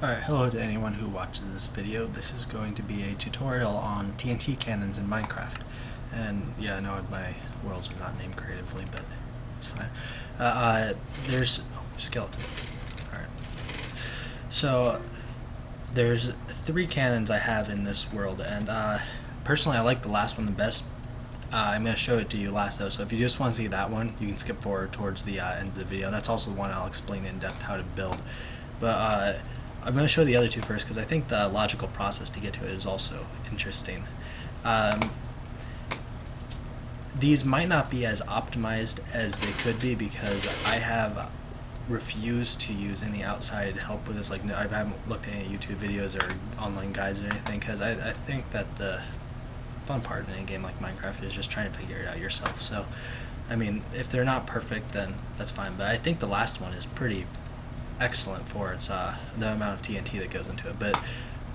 Alright, hello to anyone who watches this video. This is going to be a tutorial on TNT cannons in Minecraft. And yeah, I know my worlds are not named creatively, but it's fine. There's skeleton. Alright. So there's 3 cannons I have in this world, and personally I like the last one the best. I'm going to show it to you last though, so if you just want to see that one, you can skip forward towards the end of the video. That's also the one I'll explain in depth how to build. But I'm going to show the other 2 first because I think the logical process to get to it is also interesting. These might not be as optimized as they could be because I have refused to use any outside help with this. Like, I haven't looked at any YouTube videos or online guides or anything because I think that the fun part in a game like Minecraft is just trying to figure it out yourself. So, I mean, if they're not perfect, then that's fine. But I think the last one is pretty excellent for its the amount of TNT that goes into it. But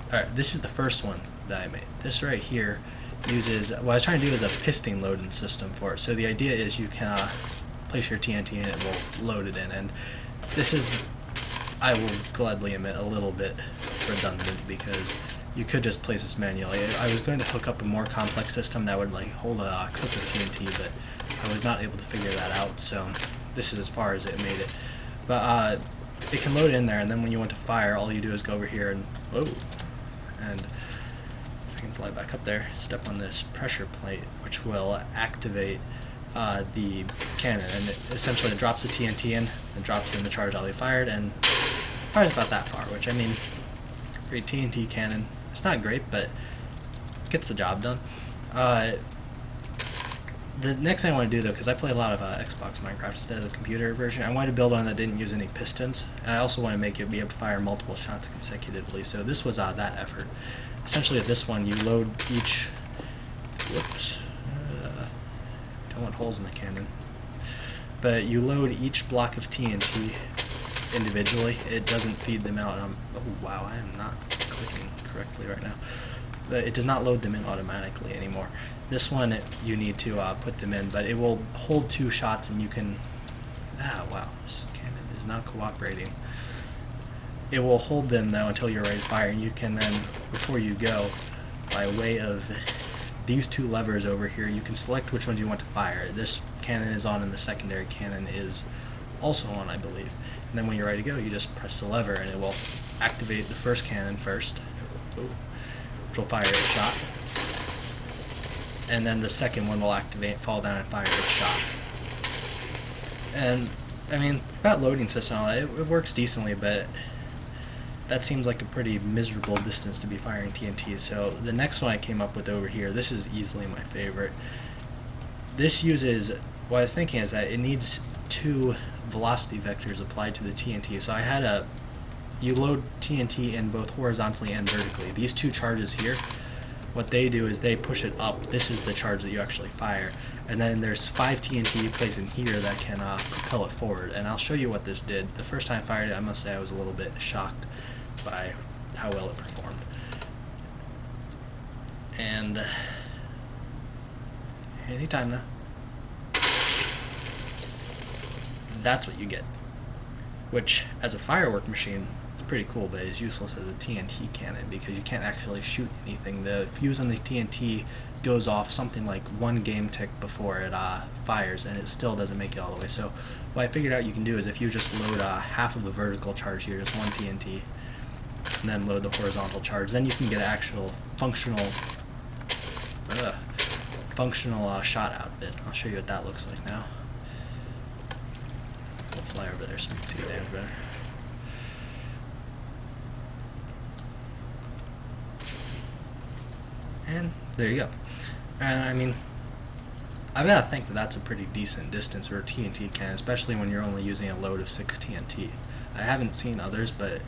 alright, this is the first one that I made. This right here uses, what I was trying to do is a piston loading system for it. So the idea is you can place your TNT and it will load it in, and this is, I will gladly admit, a little bit redundant because you could just place this manually. I was going to hook up a more complex system that would like hold a clip of TNT, but I was not able to figure that out, so this is as far as it made it. But it can load it in there, and then when you want to fire, all you do is go over here and and if I can fly back up there, step on this pressure plate, which will activate the cannon, and essentially it drops the TNT in, and drops in the charge already fired, and fires about that far, which, I mean, for a TNT cannon, it's not great, but gets the job done. The next thing I want to do, though, because I play a lot of Xbox Minecraft instead of the computer version, I wanted to build one that didn't use any pistons, and I also want to make it be able to fire multiple shots consecutively, so this was that effort. Essentially, at this one, you load each... Whoops. Don't want holes in the cannon. But you load each block of TNT individually. It doesn't feed them out. Oh, wow, I am not clicking correctly right now. But it does not load them in automatically anymore. This one, you need to put them in, but it will hold 2 shots, and you can... wow, this cannon is not cooperating. It will hold them, though, until you're ready to fire, and you can then, before you go, by way of these 2 levers over here, you can select which ones you want to fire. This cannon is on, and the secondary cannon is also on, I believe. And then when you're ready to go, you just press the lever, and it will activate the first cannon first, which will fire a shot. And then the second one will activate, fall down, and fire a shot. And, I mean, that loading system, it works decently, but that seems like a pretty miserable distance to be firing TNT. So the next one I came up with over here, this is easily my favorite. This uses, what I was thinking is that it needs 2 velocity vectors applied to the TNT. So I had you load TNT in both horizontally and vertically. These 2 charges here, what they do is they push it up. This is the charge that you actually fire. And then there's 5 TNT you place in here that can propel it forward. And I'll show you what this did. The first time I fired it, I must say I was a little bit shocked by how well it performed. And anytime now. That's what you get. Which, as a firework machine, is pretty cool, but is useless as a TNT cannon because you can't actually shoot anything. The fuse on the TNT goes off something like 1 game tick before it fires, and it still doesn't make it all the way. So what I figured out you can do is if you just load half of the vertical charge here, just 1 TNT, and then load the horizontal charge, then you can get an actual functional shot out of it. I'll show you what that looks like now. We'll fly over there so we can see the damage better. And there you go. And I mean, I've got to think that that's a pretty decent distance for a TNT cannon, especially when you're only using a load of 6 TNT. I haven't seen others, but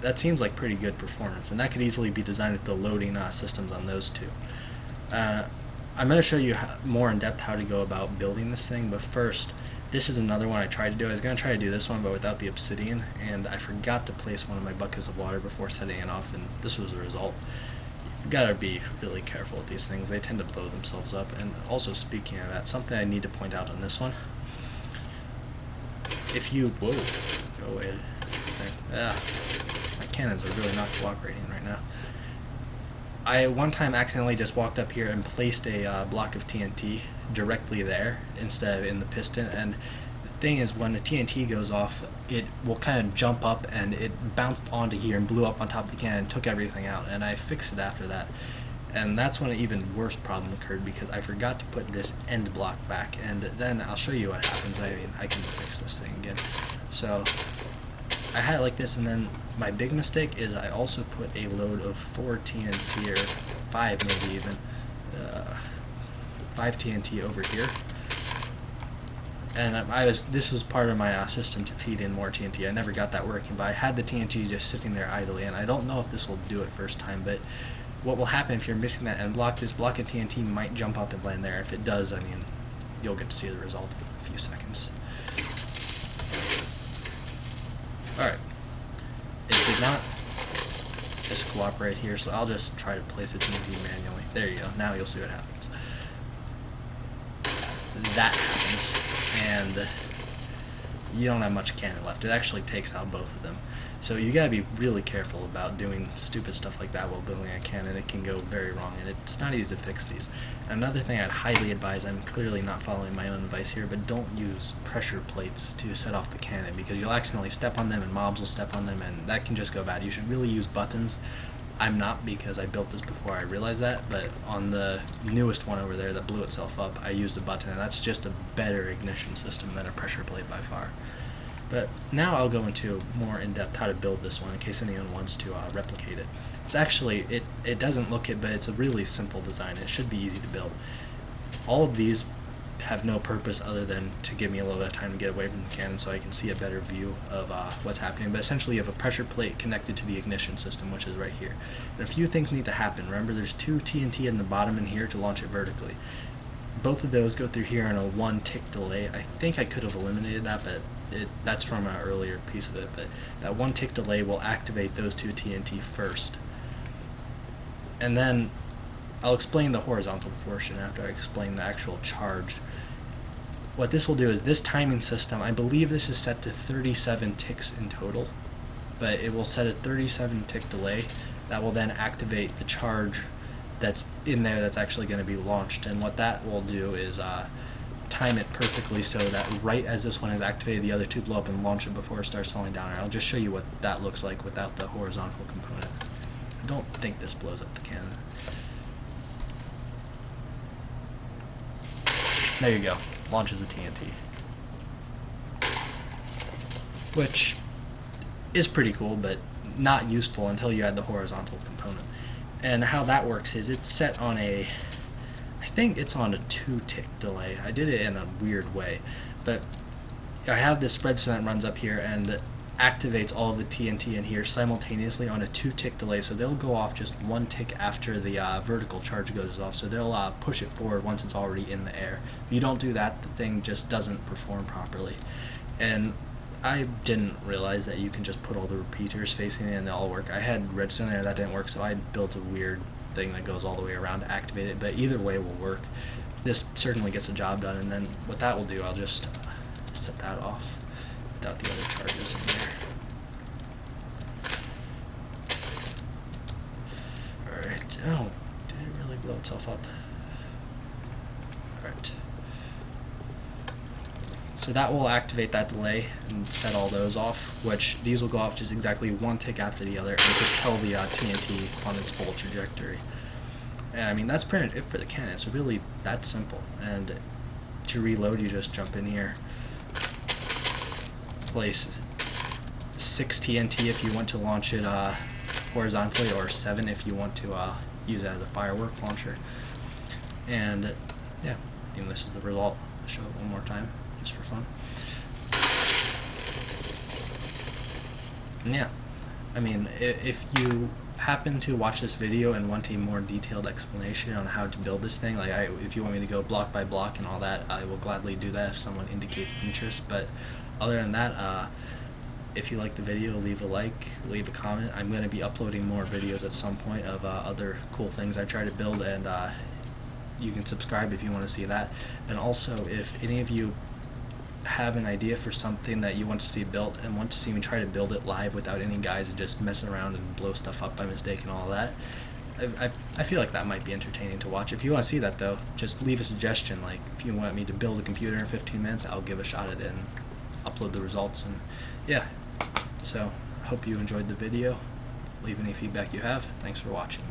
that seems like pretty good performance, and that could easily be designed with the loading systems on those 2. I'm going to show you more in depth how to go about building this thing, but first, this is another one I tried to do. I was going to try to do this one, but without the obsidian, and I forgot to place one of my buckets of water before setting it off, and this was the result. You've got to be really careful with these things. They tend to blow themselves up. And also, speaking of that, something I need to point out on this one. If you... Whoa. Go away. Okay. cannons are really not cooperating right now. I one time accidentally just walked up here and placed a block of TNT directly there instead of in the piston, and the thing is, when the TNT goes off, it will kind of jump up and it bounced onto here and blew up on top of the cannon and took everything out, and I fixed it after that. And that's when an even worse problem occurred, because I forgot to put this end block back, and then I'll show you what happens. I mean, I can fix this thing again. So I had it like this, and then my big mistake is I also put a load of 4 TNT, or 5 maybe even, 5 TNT over here. And this was part of my system to feed in more TNT. I never got that working, but I had the TNT just sitting there idly, and I don't know if this will do it first time, but what will happen if you're missing that end block, this block of TNT might jump up and land there. If it does, I mean, you'll get to see the result in a few seconds. Alright. It did not just cooperate here, so I'll just try to place the TNT manually. There you go. Now you'll see what happens. That happens, and you don't have much cannon left. It actually takes out both of them. So you gotta be really careful about doing stupid stuff like that while building a cannon. It can go very wrong, and it's not easy to fix these. Another thing I'd highly advise, I'm clearly not following my own advice here, but don't use pressure plates to set off the cannon, because you'll accidentally step on them and mobs will step on them, and that can just go bad. You should really use buttons. I'm not, because I built this before I realized that, but on the newest one over there that blew itself up, I used a button, and that's just a better ignition system than a pressure plate by far. But now I'll go into more in-depth how to build this one in case anyone wants to replicate it. It's actually, it doesn't look it, but it's a really simple design. It should be easy to build. All of these have no purpose other than to give me a little bit of time to get away from the cannon so I can see a better view of what's happening. But essentially you have a pressure plate connected to the ignition system, which is right here. And a few things need to happen. Remember, there's 2 TNT in the bottom in here to launch it vertically. Both of those go through here on a 1 tick delay. I think I could have eliminated that, but that's from an earlier piece of it. But that 1 tick delay will activate those 2 TNT first. And then I'll explain the horizontal portion after I explain the actual charge. What this will do is this timing system, I believe this is set to 37 ticks in total, but it will set a 37 tick delay that will then activate the charge that's in there that's actually going to be launched. And what that will do is time it perfectly so that right as this one is activated, the other 2 blow up and launch it before it starts falling down. And I'll just show you what that looks like without the horizontal component. I don't think this blows up the cannon. There you go. Launches a TNT. Which is pretty cool, but not useful until you add the horizontal component. And how that works is it's set on I think it's on a 2 tick delay. I did it in a weird way, but I have this spread that runs up here and activates all of the TNT in here simultaneously on a 2 tick delay, so they'll go off just 1 tick after the vertical charge goes off, so they'll push it forward once it's already in the air. If you don't do that, the thing just doesn't perform properly. And I didn't realize that you can just put all the repeaters facing it and they'll all work. I had redstone there, that didn't work, so I built a weird thing that goes all the way around to activate it, but either way will work. This certainly gets the job done, and then what that will do, I'll just set that off without the other charges in there. Alright, oh, did it really blow itself up? Alright. So that will activate that delay and set all those off, which these will go off just exactly 1 tick after the other and propel the TNT on its full trajectory. And I mean, that's pretty much it for the cannon. It's really that simple. And to reload, you just jump in here, place 6 TNT if you want to launch it horizontally, or 7 if you want to use it as a firework launcher. And yeah, and this is the result. I'll show it one more time, just for fun. And yeah, I mean, if you happen to watch this video and want a more detailed explanation on how to build this thing, like if you want me to go block by block and all that, I will gladly do that if someone indicates interest. But other than that, if you like the video, leave a like, leave a comment. I'm going to be uploading more videos at some point of other cool things I try to build, and you can subscribe if you want to see that. And also, if any of you have an idea for something that you want to see built and want to see me try to build it live without any guys and just messing around and blow stuff up by mistake and all that, I feel like that might be entertaining to watch. If you want to see that though, just leave a suggestion. Like if you want me to build a computer in 15 minutes, I'll give a shot at it and upload the results. And yeah, so hope you enjoyed the video. Leave any feedback you have. Thanks for watching.